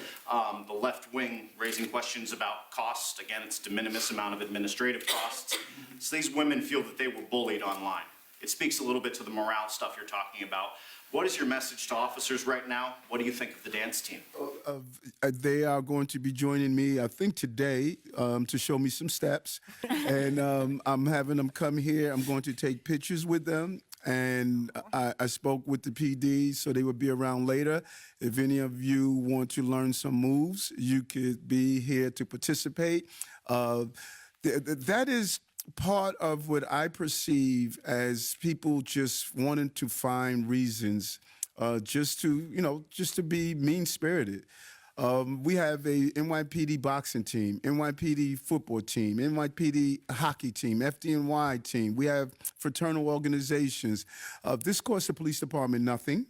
The left wing raising questions about costs. Again, it's de minimis amount of administrative costs. So these women feel that they were bullied online. It speaks a little bit to the morale stuff you're talking about. What is your message to officers right now? What do you think of the dance team? They are going to be joining me, I think, today to show me some steps. And I'm having them come here. I'm going to take pictures with them. And I spoke with the PD, so they will be around later. If any of you want to learn some moves, you could be here to participate. That is part of what I perceive as people just wanting to find reasons just to be mean-spirited. We have a NYPD boxing team, NYPD football team, NYPD hockey team, FDNY team. We have fraternal organizations. This costs the police department nothing.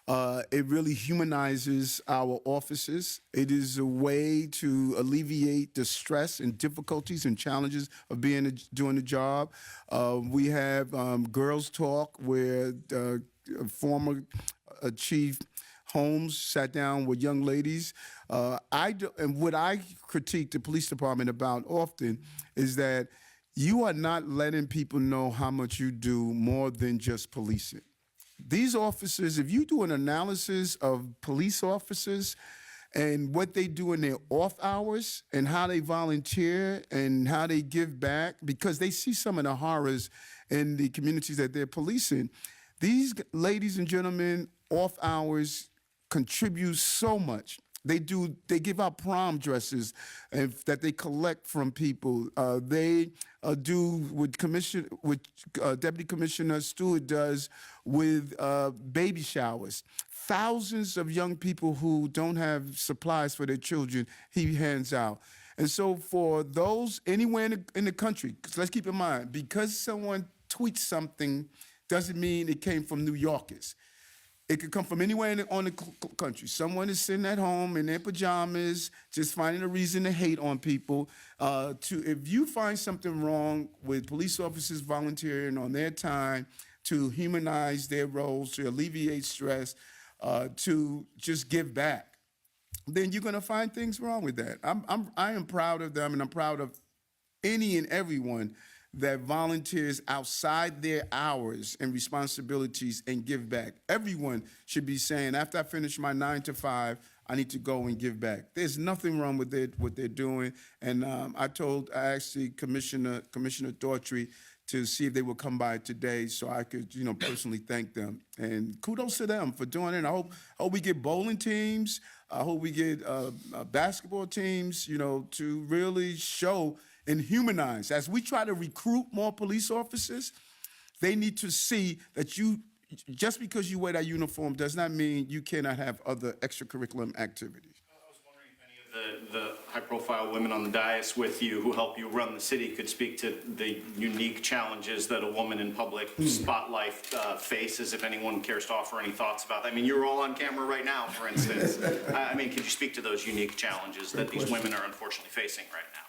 It really humanizes our officers. It is a way to alleviate the stress and difficulties and challenges of doing the job. We have Girls Talk, where former Chief Holmes sat down with young ladies. And what I critique the police department about often is that you are not letting people know how much you do more than just policing. These officers, if you do an analysis of police officers and what they do in their off hours and how they volunteer and how they give back, because they see some of the horrors in the communities that they're policing, these ladies and gentlemen, off hours contribute so much. They give out prom dresses that they collect from people. They do what Deputy Commissioner Stewart does with baby showers. Thousands of young people who don't have supplies for their children, he hands out. And so for those anywhere in the country, 'cause let's keep in mind, because someone tweets something doesn't mean it came from New Yorkers. It could come from anywhere on the country. Someone is sitting at home in their pajamas, just finding a reason to hate on people. If you find something wrong with police officers volunteering on their time to humanize their roles, to alleviate stress, to just give back, then you're going to find things wrong with that. I am proud of them, and I'm proud of any and everyone that volunteers outside their hours and responsibilities and give back. Everyone should be saying, after I finish my 9 to 5, I need to go and give back. There's nothing wrong with what they're doing. And I asked the Commissioner Daughtry to see if they would come by today so I could, personally thank them. And kudos to them for doing it. I hope we get bowling teams. I hope we get basketball teams, to really show and humanize. As we try to recruit more police officers, they need to see that just because you wear that uniform does not mean you cannot have other extracurricular activities. The high-profile women on the dais with you who help you run the city could speak to the unique challenges that a woman in public spotlight faces, if anyone cares to offer any thoughts about that. I mean, you're all on camera right now, for instance. I mean, could you speak to those unique challenges that these women are unfortunately facing right now?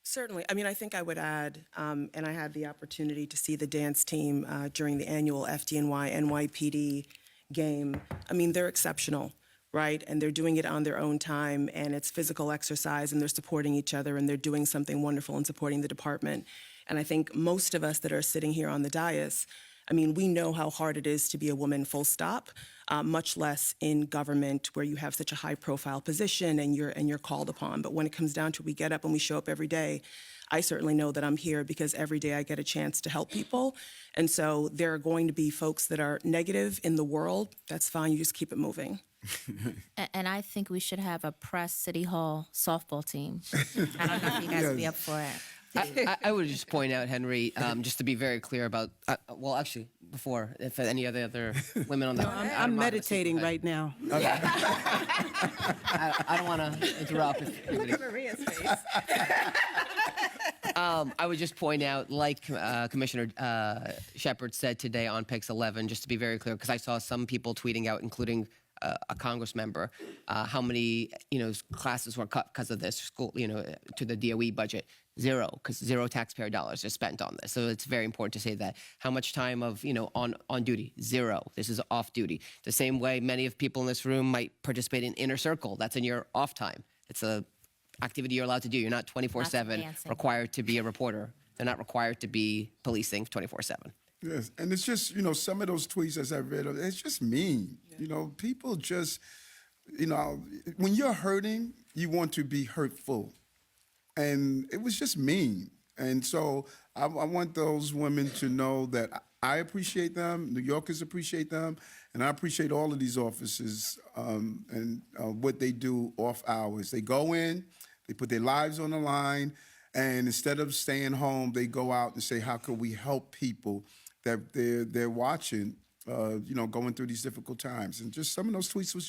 Certainly. I mean, I think I would add, and I had the opportunity to see the dance team during the annual FDNY NYPD game. I mean, they're exceptional, right? And they're doing it on their own time, and it's physical exercise, and they're supporting each other, and they're doing something wonderful and supporting the department. And I think most of us that are sitting here on the dais, I mean, we know how hard it is to be a woman, full stop, much less in government where you have such a high-profile position and you're called upon. But when it comes down to it, we get up and we show up every day. I certainly know that I'm here because every day I get a chance to help people. And so there are going to be folks that are negative in the world. That's fine. You just keep it moving. And I think we should have a press City Hall softball team. I don't know if you guys would be up for it. I would just point out, Henry, just to be very clear about, well, actually, before, if any other women on the... I'm meditating right now. Okay. I don't want to interrupt. Look at Maria's face. I would just point out, like Commissioner Shepard said today on PIX 11, just to be very clear, because I saw some people tweeting out, including a Congress member, how many classes were cut because of this school, to the DOE budget. Zero, because zero taxpayer dollars are spent on this. So it's very important to say that. How much time of on duty? Zero. This is off duty. The same way many of people in this room might participate in Inner Circle. That's in your off time. It's a activity you're allowed to do. You're not 24/7 required to be a reporter. They're not required to be policing 24/7. Yes, and it's just, some of those tweets as I read, it's just mean. People just, when you're hurting, you want to be hurtful. And it was just mean. And so I want those women to know that I appreciate them, New Yorkers appreciate them, and I appreciate all of these officers and what they do off hours. They go in, they put their lives on the line, and instead of staying home, they go out and say, how can we help people that they're watching, going through these difficult times. And just some of those tweets was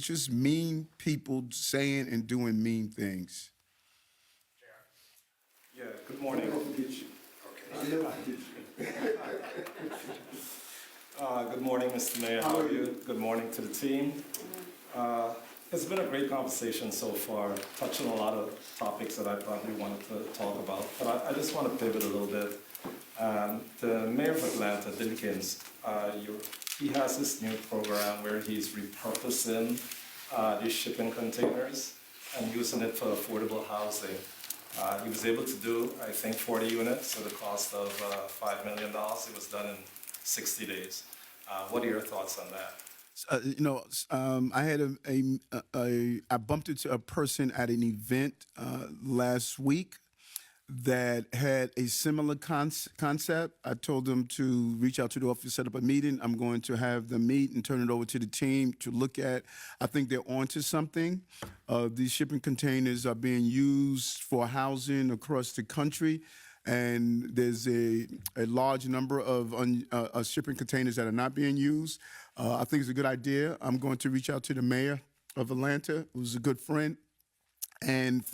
just mean people saying and doing mean things. Yeah, good morning. Good morning, Mr. Mayor. How are you? Good morning to the team. It's been a great conversation so far, touching a lot of topics that I probably wanted to talk about. But I just want to pivot a little bit. The mayor of Atlanta, Dinkins, he has this new program where he's repurposing these shipping containers and using it for affordable housing. He was able to do, I think, 40 units at the cost of $5 million. It was done in 60 days. What are your thoughts on that? I had I bumped into a person at an event last week that had a similar concept. I told them to reach out to the office, set up a meeting. I'm going to have them meet and turn it over to the team to look at. I think they're onto something. These shipping containers are being used for housing across the country, and there's a large number of shipping containers that are not being used. I think it's a good idea. I'm going to reach out to the mayor of Atlanta, who's a good friend, and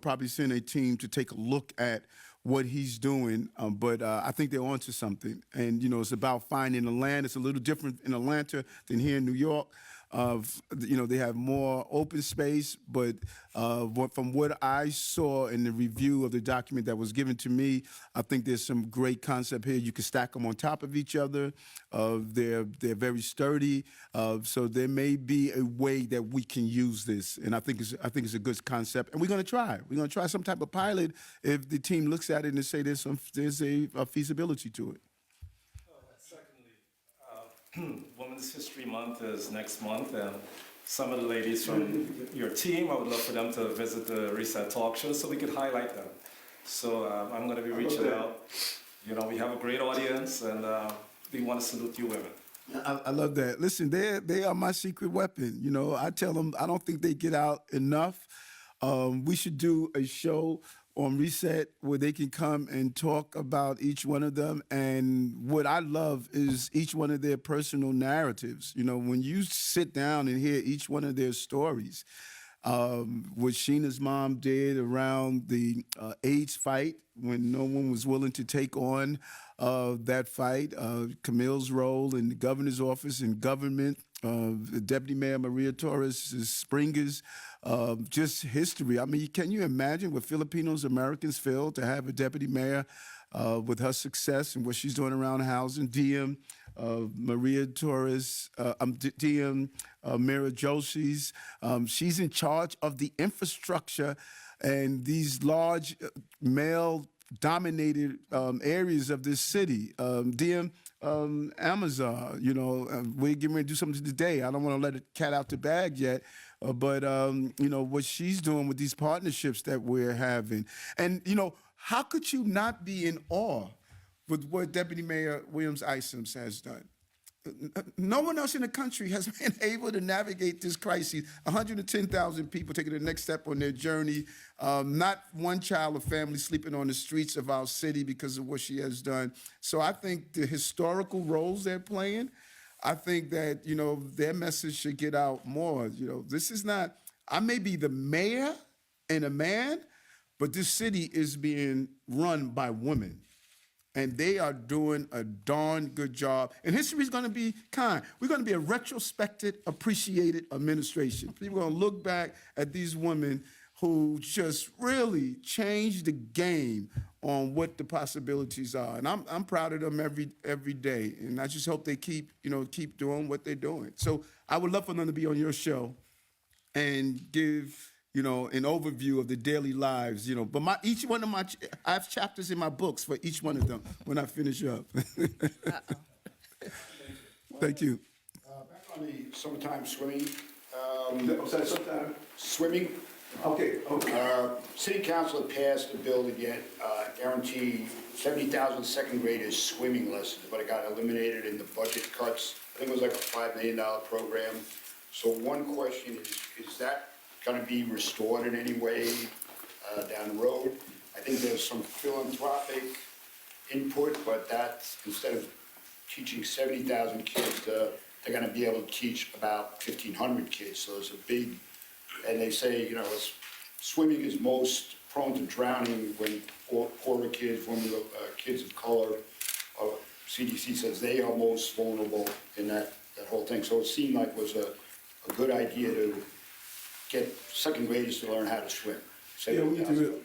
probably send a team to take a look at what he's doing. But I think they're onto something. And it's about finding the land. It's a little different in Atlanta than here in New York. They have more open space, but from what I saw in the review of the document that was given to me, I think there's some great concept here. You can stack them on top of each other. They're very sturdy, so there may be a way that we can use this, and I think it's a good concept. And we're going to try. We're going to try some type of pilot if the team looks at it and say there's a feasibility to it. Women's History Month is next month, and some of the ladies from your team, I would love for them to visit the Reset Talk Show so we could highlight them. So I'm going to be reaching out. You know, we have a great audience, and we want to salute you women. I love that. Listen, they are my secret weapon. You know, I tell them I don't think they get out enough. We should do a show on Reset where they can come and talk about each one of them. And what I love is each one of their personal narratives. You know, when you sit down and hear each one of their stories, what Sheena's mom did around the AIDS fight when no one was willing to take on that fight, Camille's role in the governor's office and government, the Deputy Mayor Maria Torres Springer's, just history. I mean, can you imagine what Filipinos Americans feel to have a deputy mayor with her success and what she's doing around housing? DM Maria Torres, DM Mira Joshi's. She's in charge of the infrastructure and these large male-dominated areas of this city. DM Amazon, you know, we're getting ready to do something today. I don't want to let the cat out the bag yet, but, you know, what she's doing with these partnerships that we're having. And, you know, how could you not be in awe with what Deputy Mayor Williams Isams has done? No one else in the country has been able to navigate this crisis. 110,000 people taking the next step on their journey. Not one child or family sleeping on the streets of our city because of what she has done. So I think the historical roles they're playing, I think that, you know, their message should get out more. You know, this is not, I may be the mayor and a man, but this city is being run by women. And they are doing a darn good job. And history is going to be kind. We're going to be a retrospected, appreciated administration. People are going to look back at these women who just really changed the game on what the possibilities are. And I'm proud of them every day. And I just hope they keep doing what they're doing. So I would love for them to be on your show and give, you know, an overview of the daily lives, you know. But I have chapters in my books for each one of them when I finish up. Thank you. Back on the summertime swimming. Summertime? Swimming. Okay. City Council had passed a bill to get guarantee 70,000 second graders swimming lessons, but it got eliminated in the budget cuts. I think it was like a $5 million program. So one question is that going to be restored in any way down the road? I think there's some philanthropic input, but that's, instead of teaching 70,000 kids, they're going to be able to teach about 1,500 kids. So it's a big, and they say, you know, swimming is most prone to drowning when poorer kids, vulnerable kids of color. CDC says they are most vulnerable in that whole thing. So it seemed like it was a good idea to get second graders to learn how to swim. Yeah, we do.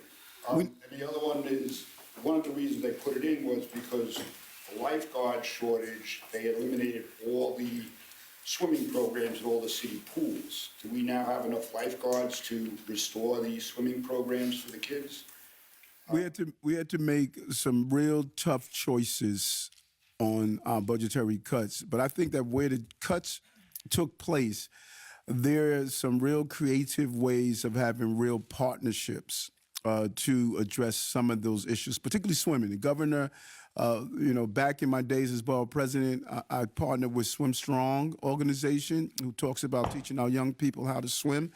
And the other one is, one of the reasons they put it in was because the lifeguard shortage, they had eliminated all the swimming programs at all the city pools. Do we now have enough lifeguards to restore these swimming programs for the kids? We had to make some real tough choices on our budgetary cuts, but I think that where the cuts took place, there are some real creative ways of having real partnerships to address some of those issues, particularly swimming. The governor, you know, back in my days as borough president, I partnered with Swim Strong organization, who talks about teaching our young people how to swim.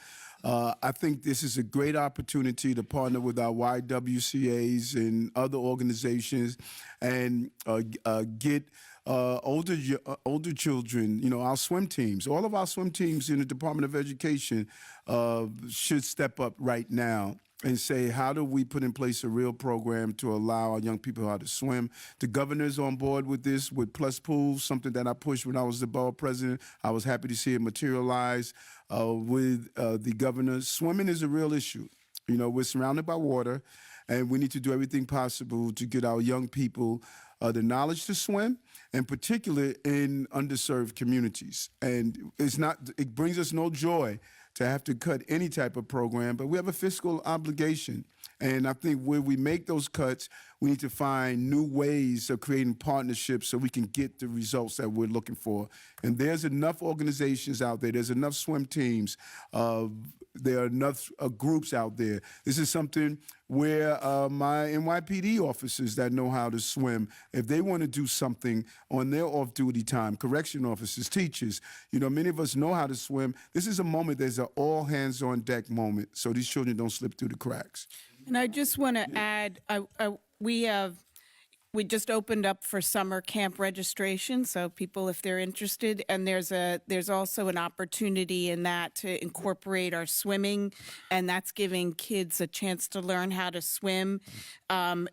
I think this is a great opportunity to partner with our YWCAs and other organizations and get older children, you know, our swim teams. All of our swim teams in the Department of Education should step up right now and say, how do we put in place a real program to allow our young people how to swim? The governor's on board with this, with Plus Pools, something that I pushed when I was the borough president. I was happy to see it materialize with the governor. Swimming is a real issue. You know, we're surrounded by water, and we need to do everything possible to get our young people the knowledge to swim, in particular in underserved communities. And it brings us no joy to have to cut any type of program, but we have a fiscal obligation. And I think where we make those cuts, we need to find new ways of creating partnerships so we can get the results that we're looking for. And there's enough organizations out there. There's enough swim teams. There are enough groups out there. This is something where my NYPD officers that know how to swim, if they want to do something on their off-duty time, correction officers, teachers, many of us know how to swim. This is a moment, there's an all-hands-on-deck moment, so these children don't slip through the cracks. And I just want to add, we just opened up for summer camp registration, so people, if they're interested, and there's also an opportunity in that to incorporate our swimming, and that's giving kids a chance to learn how to swim.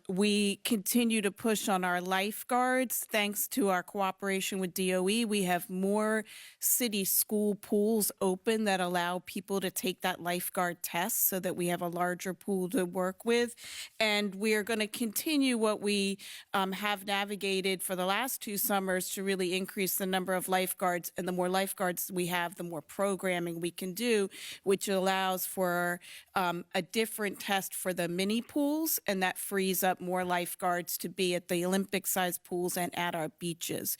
We continue to push on our lifeguards. Thanks to our cooperation with DOE, we have more city school pools open that allow people to take that lifeguard test so that we have a larger pool to work with. And we are going to continue what we have navigated for the last 2 summers to really increase the number of lifeguards. And the more lifeguards we have, the more programming we can do, which allows for a different test for the mini pools, and that frees up more lifeguards to be at the Olympic-sized pools and at our beaches.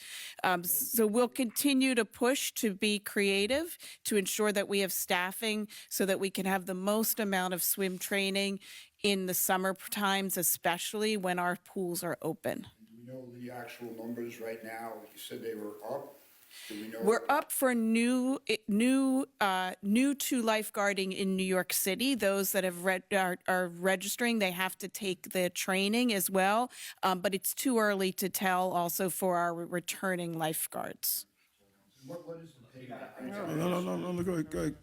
So we'll continue to push to be creative to ensure that we have staffing so that we can have the most amount of swim training in the summer times, especially when our pools are open. Do we know the actual numbers right now? You said they were up. Do we know? We're up for new to lifeguarding in New York City. Those that have are registering, they have to take the training as well. But it's too early to tell also for our returning lifeguards. What is the pay? No, go ahead.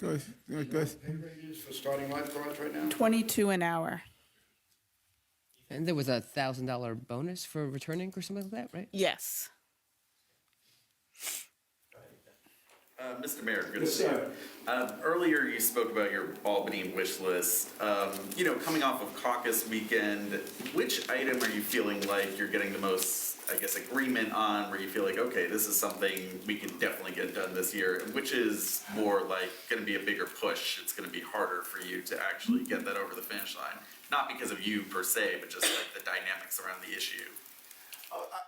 Pay rate is for starting lifeguards right now? 22 an hour. And there was a $1,000 bonus for returning or something like that, right? Yes. Mr. Mayor, good to see you. Earlier you spoke about your Albany wish list. Coming off of caucus weekend, which item are you feeling like you're getting the most, agreement on, where you feel like, okay, this is something we can definitely get done this year, and which is more like going to be a bigger push? It's going to be harder for you to actually get that over the finish line. Not because of you per se, but just like the dynamics around the issue.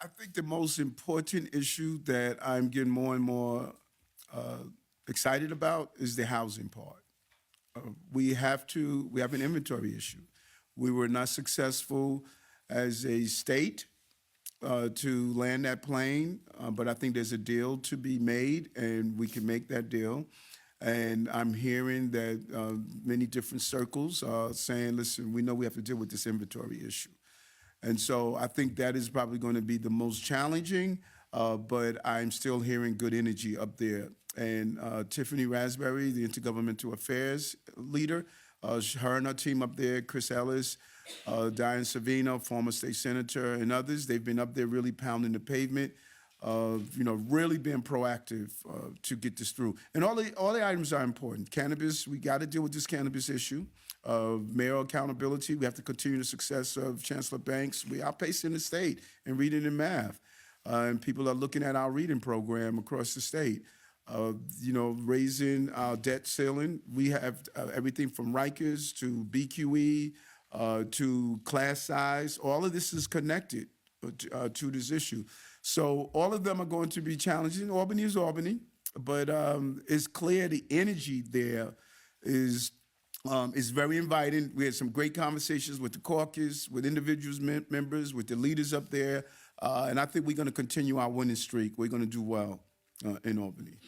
I think the most important issue that I'm getting more and more excited about is the housing part. We have an inventory issue. We were not successful as a state to land that plane, but I think there's a deal to be made, and we can make that deal. And I'm hearing that many different circles are saying, listen, we know we have to deal with this inventory issue. And so I think that is probably going to be the most challenging, but I'm still hearing good energy up there. And Tiffany Raspberry, the Intergovernmental Affairs leader, her and her team up there, Chris Ellis, Diane Savino, former state senator, and others, they've been up there really pounding the pavement, really being proactive to get this through. And all the items are important. Cannabis, we got to deal with this cannabis issue. Mayoral accountability, we have to continue the success of Chancellor Banks. We outpacing the state in reading and math. And people are looking at our reading program across the state. Raising our debt ceiling. We have everything from Rikers to BQE to class size. All of this is connected to this issue. So all of them are going to be challenging. Albany is Albany, but it's clear the energy there is very inviting. We had some great conversations with the caucus, with individuals, members, with the leaders up there, and I think we're going to continue our winning streak. We're going to do well in Albany.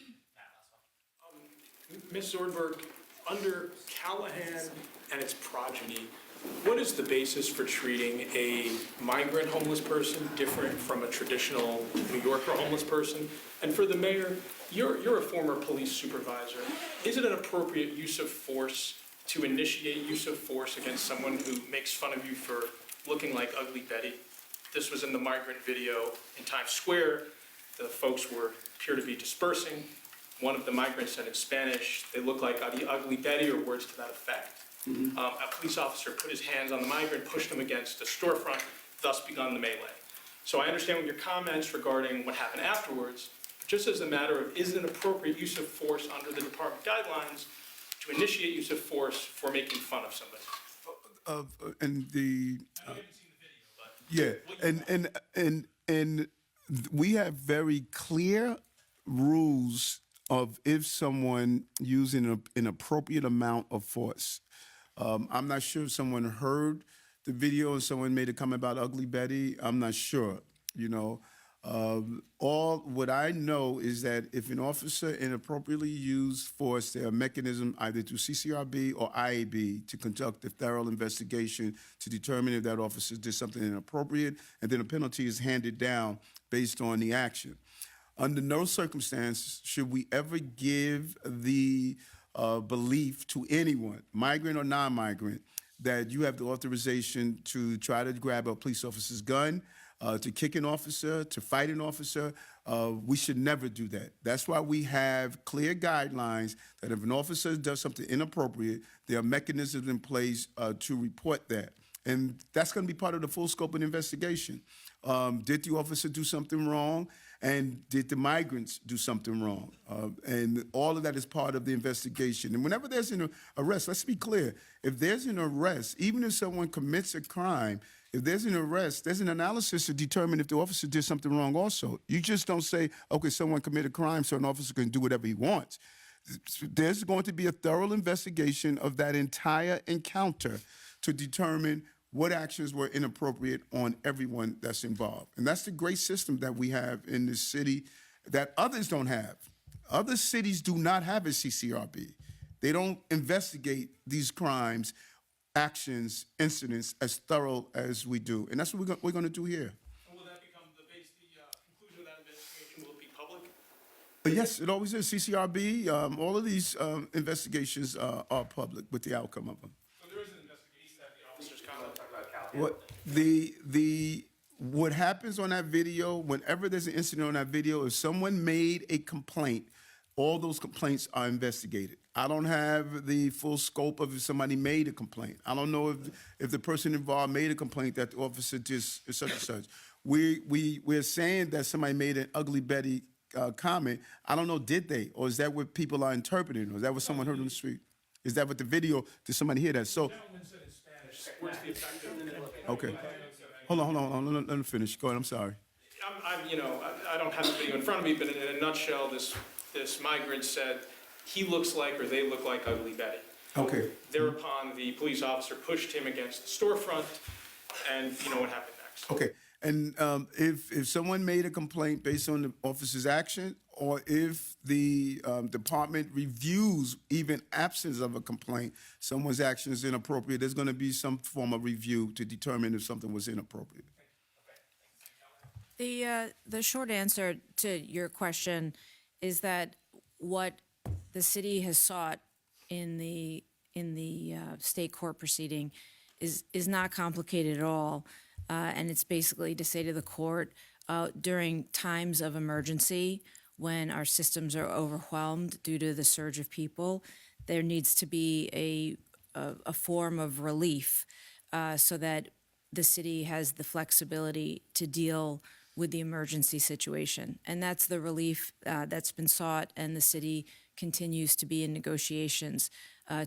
Ms. Zordberg, under Callahan and its progeny, what is the basis for treating a migrant homeless person different from a traditional New Yorker homeless person? And for the mayor, you're a former police supervisor. Is it an appropriate use of force to initiate use of force against someone who makes fun of you for looking like Ugly Betty? This was in the Migrant video in Times Square. The folks appear to be dispersing. One of the migrants said in Spanish, they look like the Ugly Betty, or words to that effect. Mm-hmm. A police officer put his hands on the migrant, pushed him against a storefront, thus begun the melee. So I understand your comments regarding what happened afterwards, but just as a matter of, is it an appropriate use of force under the department guidelines to initiate use of force for making fun of somebody? and the yeah, and we have very clear rules of if someone using an inappropriate amount of force. I'm not sure if someone heard the video and someone made a comment about Ugly Betty. I'm not sure. You know, all what I know is that if an officer inappropriately used force, there are mechanisms either through CCRB or IAB to conduct a thorough investigation to determine if that officer did something inappropriate, and then a penalty is handed down based on the action. Under no circumstances should we ever give the belief to anyone, migrant or non-migrant, that you have the authorization to try to grab a police officer's gun, to kick an officer, to fight an officer. We should never do that. That's why we have clear guidelines that if an officer does something inappropriate, there are mechanisms in place to report that. And that's going to be part of the full scope of the investigation. Did the officer do something wrong? And did the migrants do something wrong? And all of that is part of the investigation. And whenever there's an arrest, let's be clear, if there's an arrest, even if someone commits a crime, if there's an arrest, there's an analysis to determine if the officer did something wrong also. You just don't say, okay, someone committed a crime, so an officer can do whatever he wants. There's going to be a thorough investigation of that entire encounter to determine what actions were inappropriate on everyone that's involved. And that's the great system that we have in this city that others don't have. Other cities do not have a CCRB. They don't investigate these crimes, actions, incidents as thorough as we do. And that's what we're going to do here. And will that become the conclusion of that investigation? Will it be public? Yes, it always is. CCRB, all of these investigations are public with the outcome of them. So there is an investigation that the officers comment about What happens on that video, whenever there's an incident on that video, if someone made a complaint, all those complaints are investigated. I don't have the full scope of if somebody made a complaint. I don't know if the person involved made a complaint that the officer just such and such. We're saying that somebody made an Ugly Betty comment. I don't know, did they? Or is that what people are interpreting? Or is that what someone heard on the street? Is that what the video, did somebody hear that? So, where's the effect of okay. Hold on. Let me finish. Go ahead, I'm sorry. I don't have the video in front of me, but in a nutshell, this migrant said, he looks like, or they look like Ugly Betty. Okay. Thereupon, the police officer pushed him against the storefront, and you know what happened next. Okay. And if someone made a complaint based on the officer's action, or if the department reviews even absence of a complaint, someone's action is inappropriate, there's going to be some form of review to determine if something was inappropriate. The short answer to your question is that what the city has sought in the state court proceeding is not complicated at all, and it's basically to say to the court during times of emergency when our systems are overwhelmed due to the surge of people, there needs to be a form of relief so that the city has the flexibility to deal with the emergency situation. And that's the relief that's been sought, and the city continues to be in negotiations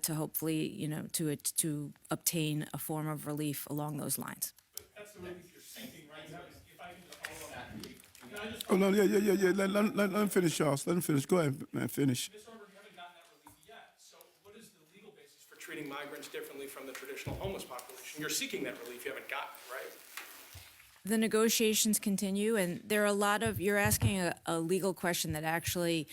to hopefully, to obtain a form of relief along those lines. But that's the relief you're seeking, right? If I can just follow that. Oh, no, yeah. Let him finish, Charles. Let him finish. Go ahead, man, finish. Ms. Orber, you haven't gotten that relief yet. So what is the legal basis for treating migrants differently from the traditional homeless population? You're seeking that relief. You haven't gotten it, right? The negotiations continue, and there are a lot of, you're asking a legal question that actually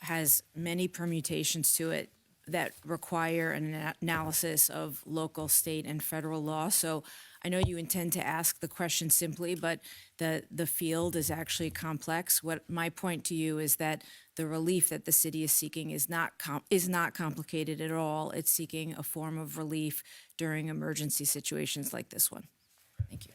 has many permutations to it that require an analysis of local, state, and federal law. So I know you intend to ask the question simply, but the field is actually complex. What my point to you is that the relief that the city is seeking is not complicated at all. It's seeking a form of relief during emergency situations like this one. Thank you.